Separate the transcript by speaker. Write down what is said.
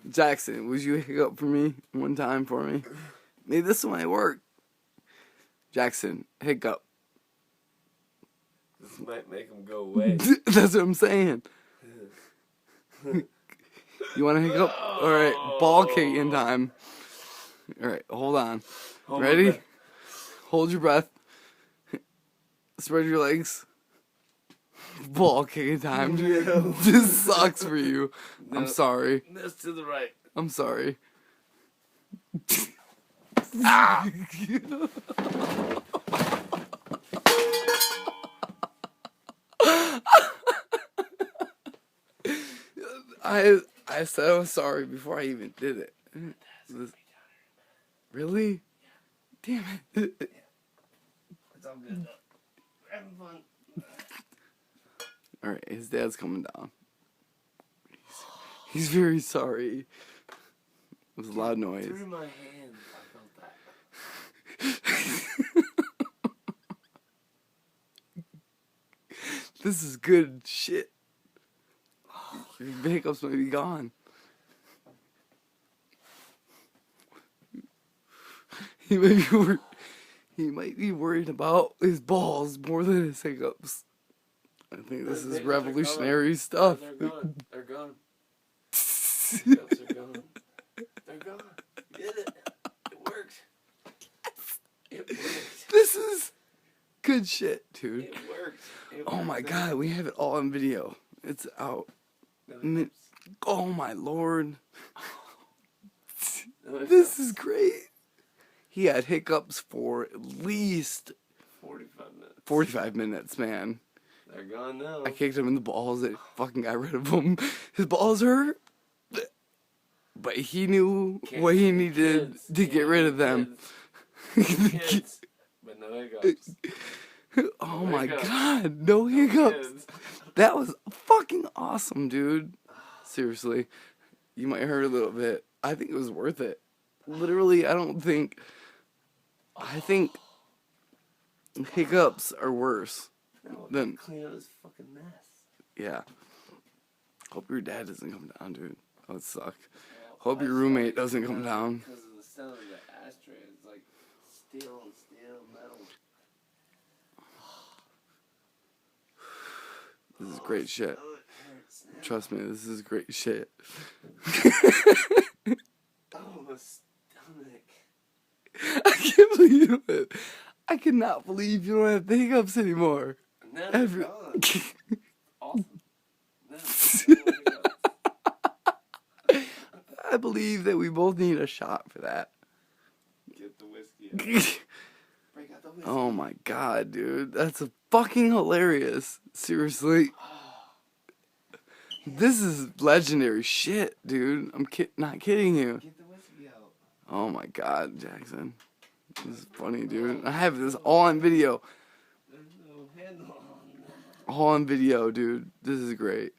Speaker 1: Jackson, would you hiccup for me one time for me? Maybe this might work. Jackson, hiccup.
Speaker 2: This might make him go away.
Speaker 1: That's what I'm saying. You want to hiccup? Alright, ball kicking time. Alright, hold on. Ready? Hold your breath. Spread your legs. Ball kicking time.
Speaker 2: No.
Speaker 1: This sucks for you.
Speaker 2: No.
Speaker 1: I'm sorry.
Speaker 2: That's to the right.
Speaker 1: I'm sorry. Ah! I said I was sorry before I even did it. Really? Damn it.
Speaker 2: It's all good. We're having fun.
Speaker 1: Alright, his dad's coming down. He's very sorry. It was a loud noise.
Speaker 2: Through my hands, I felt that.
Speaker 1: This is good shit. Your hiccups might be gone. He might be worried about his balls more than his hiccups. I think this is revolutionary stuff.
Speaker 2: They're gone. They're gone. Hiccups are gone. They're gone. You did it. It worked. It worked.
Speaker 1: This is good shit, dude.
Speaker 2: It worked.
Speaker 1: Oh my god, we have it all on video. It's out. Oh my lord. This is great. He had hiccups for at least
Speaker 2: 45 minutes.
Speaker 1: 45 minutes, man.
Speaker 2: They're gone now.
Speaker 1: I kicked him in the balls. It fucking got rid of him. His balls hurt. But he knew what he needed to get rid of them.
Speaker 2: Kids. But no hiccups.
Speaker 1: Oh my god, no hiccups. That was fucking awesome, dude. Seriously. You might hurt a little bit. I think it was worth it. Literally, I think hiccups are worse than...
Speaker 2: Clean out this fucking mess.
Speaker 1: Yeah. Hope your dad doesn't come down, dude. That would suck. Hope your roommate doesn't come down.
Speaker 2: Because of the sound of the ashtray. It's like steel metal.
Speaker 1: This is great shit. Trust me, this is great shit.
Speaker 2: Oh, my stomach.
Speaker 1: I can't believe it. I cannot believe you don't have the hiccups anymore.
Speaker 2: Now
Speaker 1: Every...
Speaker 2: they're gone. Awesome. Now they're gone.
Speaker 1: I believe that we both need a shot for that.
Speaker 2: Get the whiskey out. Break out the whiskey.
Speaker 1: Oh my god, dude. That's fucking hilarious. Seriously. This is legendary shit, dude. I'm not kidding you.
Speaker 2: Get the whiskey out.
Speaker 1: Oh my god, Jackson. This is funny, dude. I have this all on video.
Speaker 2: There's no handle on that.
Speaker 1: All on video, dude. This is great.